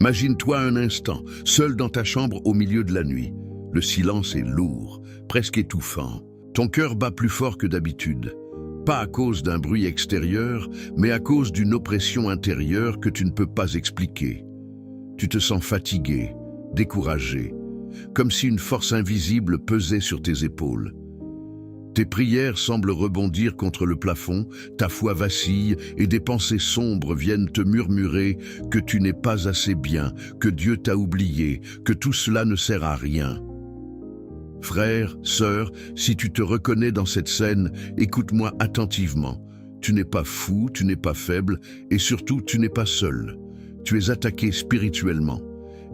Imagine-toi un instant, seul dans ta chambre au milieu de la nuit. Le silence est lourd, presque étouffant. Ton cœur bat plus fort que d'habitude. Pas à cause d'un bruit extérieur, mais à cause d'une oppression intérieure que tu ne peux pas expliquer. Tu te sens fatigué, découragé, comme si une force invisible pesait sur tes épaules. Tes prières semblent rebondir contre le plafond, ta foi vacille et des pensées sombres viennent te murmurer que tu n'es pas assez bien, que Dieu t'a oublié, que tout cela ne sert à rien. Frère, sœur, si tu te reconnais dans cette scène, écoute-moi attentivement. Tu n'es pas fou, tu n'es pas faible et surtout tu n'es pas seul. Tu es attaqué spirituellement.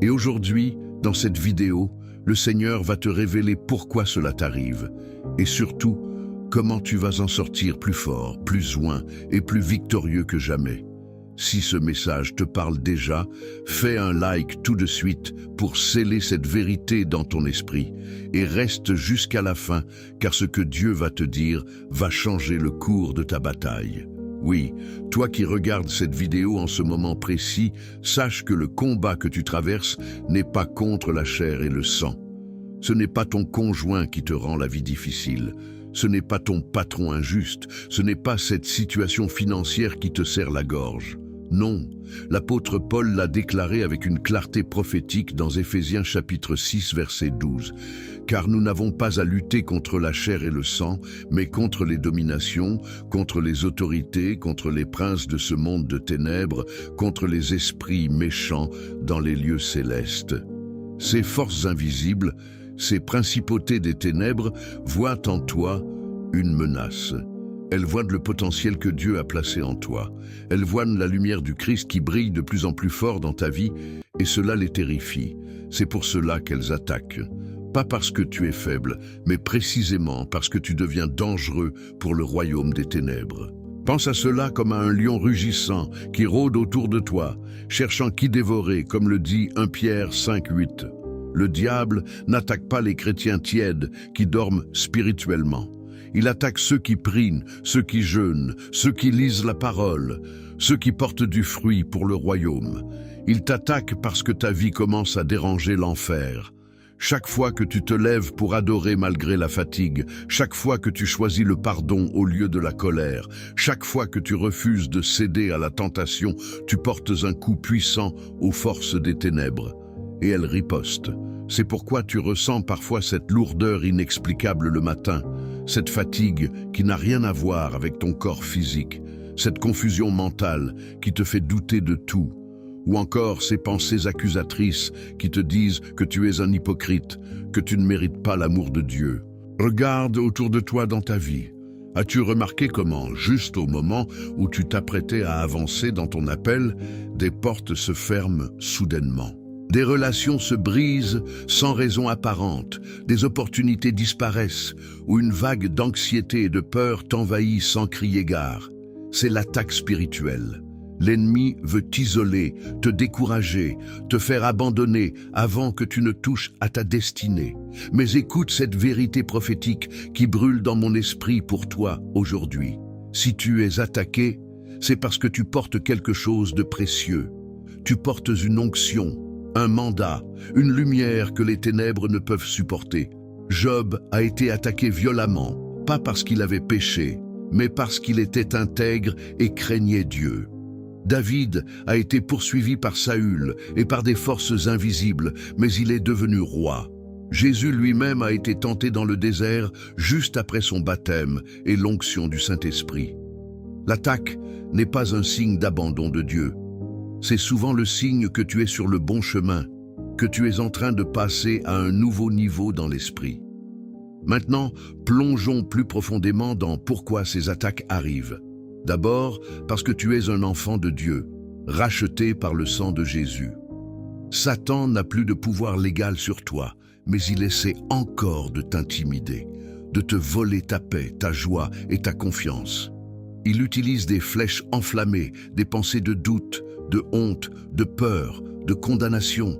Et aujourd'hui, dans cette vidéo, le Seigneur va te révéler pourquoi cela t'arrive. Et surtout, comment tu vas en sortir plus fort, plus loin et plus victorieux que jamais. Si ce message te parle déjà, fais un like tout de suite pour sceller cette vérité dans ton esprit et reste jusqu'à la fin car ce que Dieu va te dire va changer le cours de ta bataille. Oui, toi qui regardes cette vidéo en ce moment précis, sache que le combat que tu traverses n'est pas contre la chair et le sang. Ce n'est pas ton conjoint qui te rend la vie difficile. Ce n'est pas ton patron injuste. Ce n'est pas cette situation financière qui te serre la gorge. Non, l'apôtre Paul l'a déclaré avec une clarté prophétique dans Éphésiens chapitre 6 verset 12. Car nous n'avons pas à lutter contre la chair et le sang, mais contre les dominations, contre les autorités, contre les princes de ce monde de ténèbres, contre les esprits méchants dans les lieux célestes. Ces forces invisibles, ces principautés des ténèbres voient en toi une menace. Elles voient le potentiel que Dieu a placé en toi. Elles voient la lumière du Christ qui brille de plus en plus fort dans ta vie et cela les terrifie. C'est pour cela qu'elles attaquent. Pas parce que tu es faible, mais précisément parce que tu deviens dangereux pour le royaume des ténèbres. Pense à cela comme à un lion rugissant qui rôde autour de toi, cherchant qui dévorer, comme le dit 1 Pierre 5:8. Le diable n'attaque pas les chrétiens tièdes qui dorment spirituellement. Il attaque ceux qui prient, ceux qui jeûnent, ceux qui lisent la parole, ceux qui portent du fruit pour le royaume. Il t'attaque parce que ta vie commence à déranger l'enfer. Chaque fois que tu te lèves pour adorer malgré la fatigue, chaque fois que tu choisis le pardon au lieu de la colère, chaque fois que tu refuses de céder à la tentation, tu portes un coup puissant aux forces des ténèbres. Et elles ripostent. C'est pourquoi tu ressens parfois cette lourdeur inexplicable le matin, cette fatigue qui n'a rien à voir avec ton corps physique, cette confusion mentale qui te fait douter de tout, ou encore ces pensées accusatrices qui te disent que tu es un hypocrite, que tu ne mérites pas l'amour de Dieu. Regarde autour de toi dans ta vie. As-tu remarqué comment, juste au moment où tu t'apprêtais à avancer dans ton appel, des portes se ferment soudainement? Des relations se brisent sans raison apparente, des opportunités disparaissent, ou une vague d'anxiété et de peur t'envahit sans crier gare. C'est l'attaque spirituelle. L'ennemi veut t'isoler, te décourager, te faire abandonner avant que tu ne touches à ta destinée. Mais écoute cette vérité prophétique qui brûle dans mon esprit pour toi aujourd'hui. Si tu es attaqué, c'est parce que tu portes quelque chose de précieux. Tu portes une onction, un mandat, une lumière que les ténèbres ne peuvent supporter. Job a été attaqué violemment, pas parce qu'il avait péché, mais parce qu'il était intègre et craignait Dieu. David a été poursuivi par Saül et par des forces invisibles, mais il est devenu roi. Jésus lui-même a été tenté dans le désert juste après son baptême et l'onction du Saint-Esprit. L'attaque n'est pas un signe d'abandon de Dieu. C'est souvent le signe que tu es sur le bon chemin, que tu es en train de passer à un nouveau niveau dans l'esprit. Maintenant, plongeons plus profondément dans pourquoi ces attaques arrivent. D'abord, parce que tu es un enfant de Dieu, racheté par le sang de Jésus. Satan n'a plus de pouvoir légal sur toi, mais il essaie encore de t'intimider, de te voler ta paix, ta joie et ta confiance. Il utilise des flèches enflammées, des pensées de doute, de honte, de peur, de condamnation.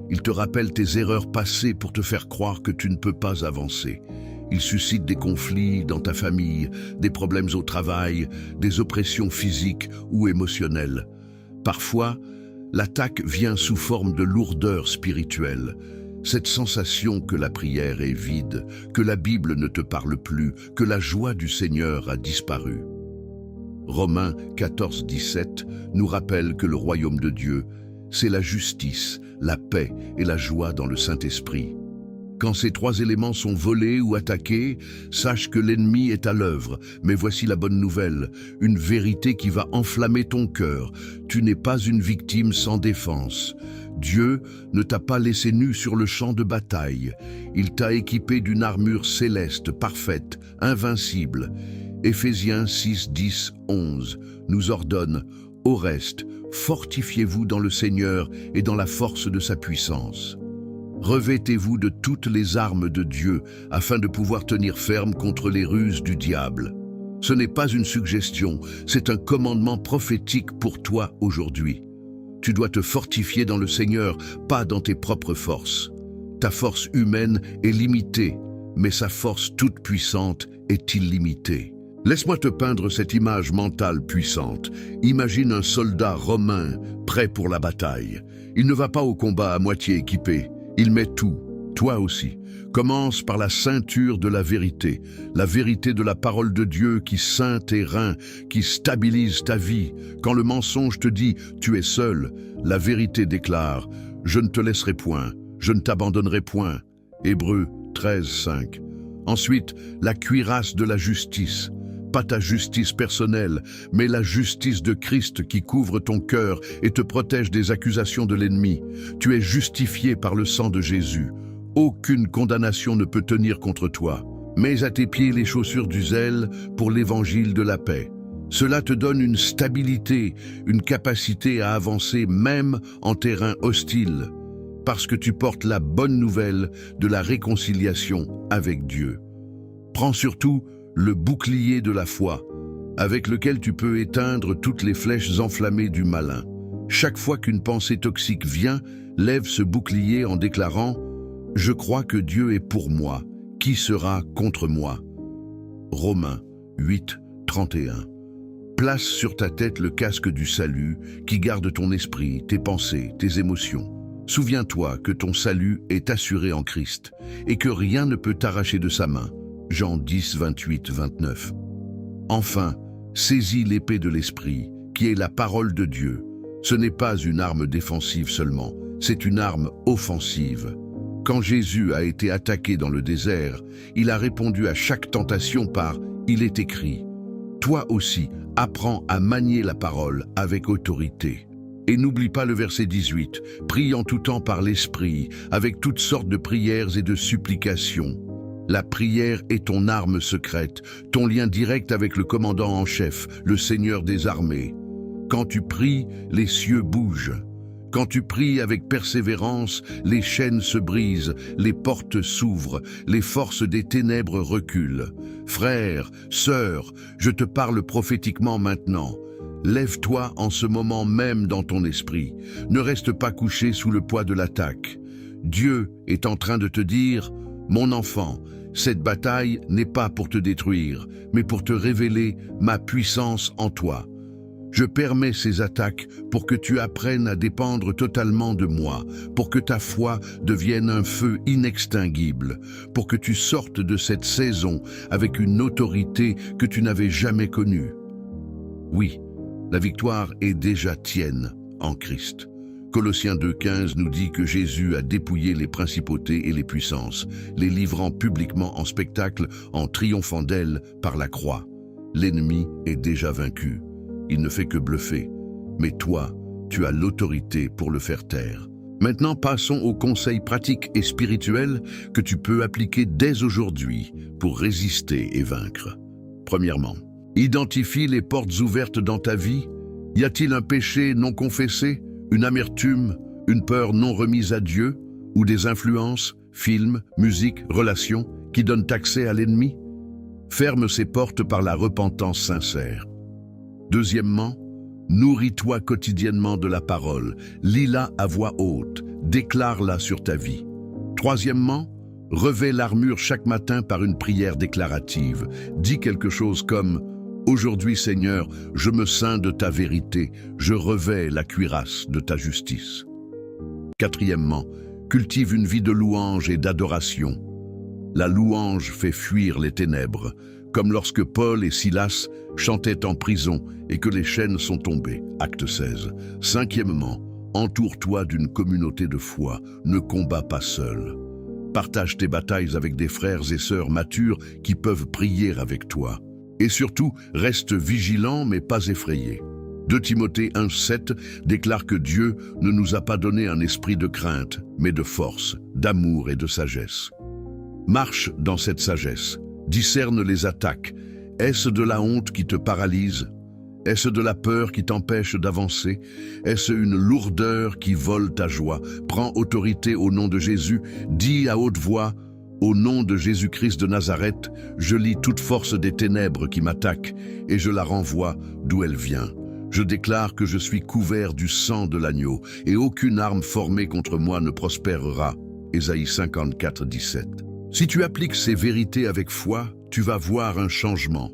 Il te rappelle tes erreurs passées pour te faire croire que tu ne peux pas avancer. Il suscite des conflits dans ta famille, des problèmes au travail, des oppressions physiques ou émotionnelles. Parfois, L'attaque vient sous forme de lourdeur spirituelle. Cette sensation que la prière est vide, que la Bible ne te parle plus, que la joie du Seigneur a disparu. Romains 14, 17 nous rappelle que le royaume de Dieu, c'est la justice, la paix et la joie dans le Saint-Esprit. Quand ces trois éléments sont volés ou attaqués, sache que l'ennemi est à l'œuvre. Mais voici la bonne nouvelle, une vérité qui va enflammer ton cœur. Tu n'es pas une victime sans défense. Dieu ne t'a pas laissé nu sur le champ de bataille. Il t'a équipé d'une armure céleste, parfaite, invincible. Éphésiens 6, 10, 11 nous ordonne « Au reste, fortifiez-vous dans le Seigneur et dans la force de sa puissance. » Revêtez-vous de toutes les armes de Dieu afin de pouvoir tenir ferme contre les ruses du diable. Ce n'est pas une suggestion, c'est un commandement prophétique pour toi aujourd'hui. Tu dois te fortifier dans le Seigneur, pas dans tes propres forces. Ta force humaine est limitée, mais sa force toute puissante est illimitée. Laisse-moi te peindre cette image mentale puissante. Imagine un soldat romain prêt pour la bataille. Il ne va pas au combat à moitié équipé. Il met tout, toi aussi. Commence par la ceinture de la vérité de la parole de Dieu qui ceint tes reins, qui stabilise ta vie. Quand le mensonge te dit « tu es seul », la vérité déclare « je ne te laisserai point, je ne t'abandonnerai point ». Hébreux 13, 5. Ensuite, la cuirasse de la justice. Pas ta justice personnelle, mais la justice de Christ qui couvre ton cœur et te protège des accusations de l'ennemi. Tu es justifié par le sang de Jésus. Aucune condamnation ne peut tenir contre toi. Mets à tes pieds les chaussures du zèle pour l'évangile de la paix. Cela te donne une stabilité, une capacité à avancer même en terrain hostile, parce que tu portes la bonne nouvelle de la réconciliation avec Dieu. Prends surtout le bouclier de la foi, avec lequel tu peux éteindre toutes les flèches enflammées du malin. Chaque fois qu'une pensée toxique vient, lève ce bouclier en déclarant « Je crois que Dieu est pour moi, qui sera contre moi ?» Romains 8, 31. Place sur ta tête le casque du salut qui garde ton esprit, tes pensées, tes émotions. Souviens-toi que ton salut est assuré en Christ et que rien ne peut t'arracher de sa main. Jean 10, 28, 29. Enfin, saisis l'épée de l'Esprit, qui est la parole de Dieu. Ce n'est pas une arme défensive seulement, c'est une arme offensive. Quand Jésus a été attaqué dans le désert, il a répondu à chaque tentation par « Il est écrit ». Toi aussi, apprends à manier la parole avec autorité. Et n'oublie pas le verset 18, « Prie en tout temps par l'Esprit, avec toutes sortes de prières et de supplications. » La prière est ton arme secrète, ton lien direct avec le commandant en chef, le Seigneur des armées. Quand tu pries, les cieux bougent. Quand tu pries avec persévérance, les chaînes se brisent, les portes s'ouvrent, les forces des ténèbres reculent. Frère, sœur, je te parle prophétiquement maintenant. Lève-toi en ce moment même dans ton esprit. Ne reste pas couché sous le poids de l'attaque. Dieu est en train de te dire « Mon enfant, cette bataille n'est pas pour te détruire, mais pour te révéler ma puissance en toi. Je permets ces attaques pour que tu apprennes à dépendre totalement de moi, pour que ta foi devienne un feu inextinguible, pour que tu sortes de cette saison avec une autorité que tu n'avais jamais connue. Oui, la victoire est déjà tienne en Christ. Colossiens 2,15 nous dit que Jésus a dépouillé les principautés et les puissances, les livrant publiquement en spectacle en triomphant d'elles par la croix. L'ennemi est déjà vaincu. Il ne fait que bluffer. Mais toi, tu as l'autorité pour le faire taire. Maintenant, passons aux conseils pratiques et spirituels que tu peux appliquer dès aujourd'hui pour résister et vaincre. Premièrement, identifie les portes ouvertes dans ta vie. Y a-t-il un péché non confessé, une amertume, une peur non remise à Dieu, ou des influences, films, musique, relations qui donnent accès à l'ennemi? Ferme ces portes par la repentance sincère. Deuxièmement, nourris-toi quotidiennement de la parole, lis-la à voix haute, déclare-la sur ta vie. Troisièmement, revêt l'armure chaque matin par une prière déclarative. Dis quelque chose comme « Aujourd'hui, Seigneur, je me ceins de ta vérité, je revais la cuirasse de ta justice. Quatrièmement, cultive une vie de louange et d'adoration. La louange fait fuir les ténèbres, comme lorsque Paul et Silas chantaient en prison et que les chaînes sont tombées. Acte 16. Cinquièmement, entoure-toi d'une communauté de foi, ne combats pas seul. Partage tes batailles avec des frères et sœurs matures qui peuvent prier avec toi. Et surtout, reste vigilant mais pas effrayé. 2 Timothée 1,7 déclare que Dieu ne nous a pas donné un esprit de crainte, mais de force, d'amour et de sagesse. Marche dans cette sagesse, discerne les attaques. Est-ce de la honte qui te paralyse? Est-ce de la peur qui t'empêche d'avancer? Est-ce une lourdeur qui vole ta joie? Prends autorité au nom de Jésus, dis à haute voix: au nom de Jésus-Christ de Nazareth, je lis toute force des ténèbres qui m'attaque et je la renvoie d'où elle vient. Je déclare que je suis couvert du sang de l'agneau et aucune arme formée contre moi ne prospérera. Ésaïe 54, 17. Si tu appliques ces vérités avec foi, tu vas voir un changement.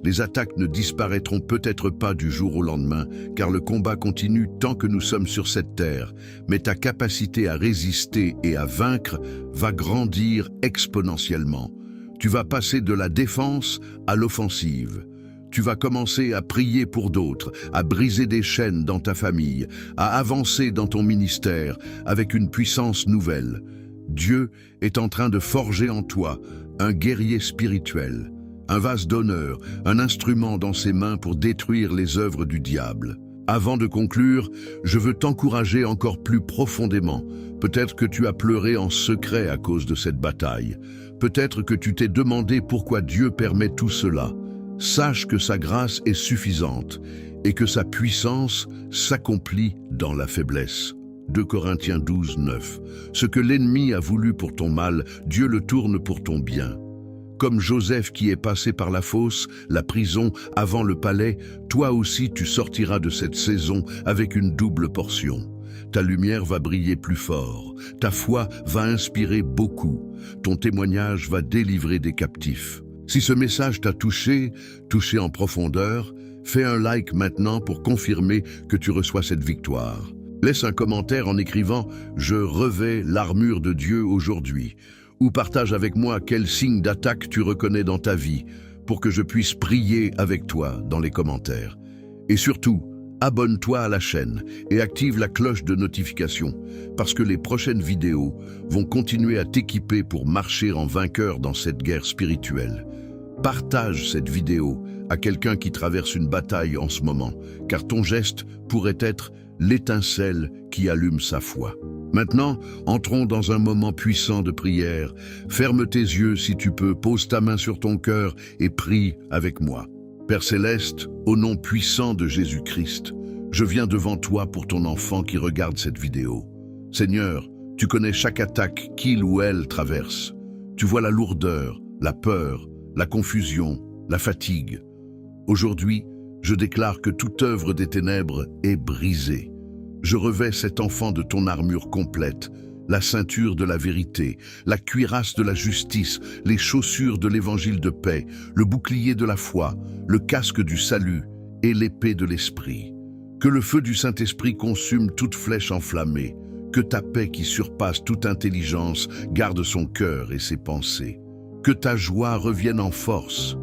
Les attaques ne disparaîtront peut-être pas du jour au lendemain, car le combat continue tant que nous sommes sur cette terre, mais ta capacité à résister et à vaincre va grandir exponentiellement. Tu vas passer de la défense à l'offensive. Tu vas commencer à prier pour d'autres, à briser des chaînes dans ta famille, à avancer dans ton ministère avec une puissance nouvelle. Dieu est en train de forger en toi un guerrier spirituel, un vase d'honneur, un instrument dans ses mains pour détruire les œuvres du diable. Avant de conclure, je veux t'encourager encore plus profondément. Peut-être que tu as pleuré en secret à cause de cette bataille. Peut-être que tu t'es demandé pourquoi Dieu permet tout cela. Sache que sa grâce est suffisante et que sa puissance s'accomplit dans la faiblesse. 2 Corinthiens 12, 9. Ce que l'ennemi a voulu pour ton mal, Dieu le tourne pour ton bien. Comme Joseph qui est passé par la fosse, la prison, avant le palais, toi aussi tu sortiras de cette saison avec une double portion. Ta lumière va briller plus fort, ta foi va inspirer beaucoup, ton témoignage va délivrer des captifs. Si ce message t'a touché en profondeur, fais un like maintenant pour confirmer que tu reçois cette victoire. Laisse un commentaire en écrivant « Je revais l'armure de Dieu aujourd'hui » ou partage avec moi quel signe d'attaque tu reconnais dans ta vie pour que je puisse prier avec toi dans les commentaires. Et surtout, abonne-toi à la chaîne et active la cloche de notification parce que les prochaines vidéos vont continuer à t'équiper pour marcher en vainqueur dans cette guerre spirituelle. Partage cette vidéo à quelqu'un qui traverse une bataille en ce moment, car ton geste pourrait être l'étincelle qui allume sa foi. Maintenant, entrons dans un moment puissant de prière. Ferme tes yeux si tu peux, pose ta main sur ton cœur et prie avec moi. Père Céleste, au nom puissant de Jésus-Christ, je viens devant toi pour ton enfant qui regarde cette vidéo. Seigneur, tu connais chaque attaque qu'il ou elle traverse. Tu vois la lourdeur, la peur, la confusion, la fatigue. Aujourd'hui, je déclare que toute œuvre des ténèbres est brisée. Je revais cet enfant de ton armure complète, la ceinture de la vérité, la cuirasse de la justice, les chaussures de l'évangile de paix, le bouclier de la foi, le casque du salut et l'épée de l'esprit. Que le feu du Saint-Esprit consume toute flèche enflammée, que ta paix qui surpasse toute intelligence garde son cœur et ses pensées. Que ta joie revienne en force,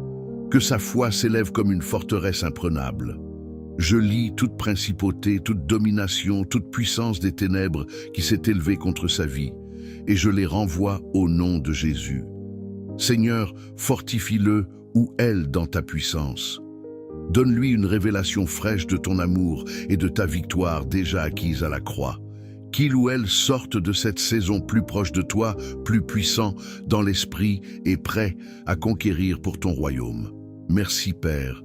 que sa foi s'élève comme une forteresse imprenable. Je lis toute principauté, toute domination, toute puissance des ténèbres qui s'est élevée contre sa vie, et je les renvoie au nom de Jésus. Seigneur, fortifie-le ou elle dans ta puissance. Donne-lui une révélation fraîche de ton amour et de ta victoire déjà acquise à la croix. Qu'il ou elle sorte de cette saison plus proche de toi, plus puissant dans l'esprit et prêt à conquérir pour ton royaume. Merci Père,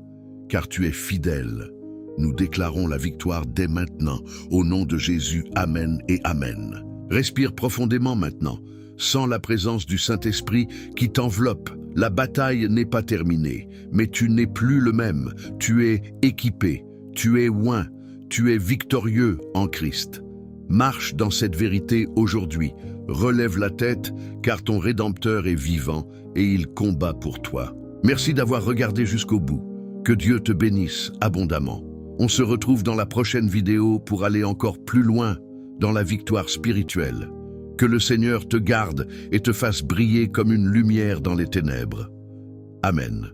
car tu es fidèle. Nous déclarons la victoire dès maintenant. Au nom de Jésus, Amen et Amen. Respire profondément maintenant. Sens la présence du Saint-Esprit qui t'enveloppe. La bataille n'est pas terminée, mais tu n'es plus le même. Tu es équipé, tu es oint, tu es victorieux en Christ. Marche dans cette vérité aujourd'hui. Relève la tête, car ton Rédempteur est vivant et il combat pour toi. Merci d'avoir regardé jusqu'au bout. Que Dieu te bénisse abondamment. On se retrouve dans la prochaine vidéo pour aller encore plus loin dans la victoire spirituelle. Que le Seigneur te garde et te fasse briller comme une lumière dans les ténèbres. Amen.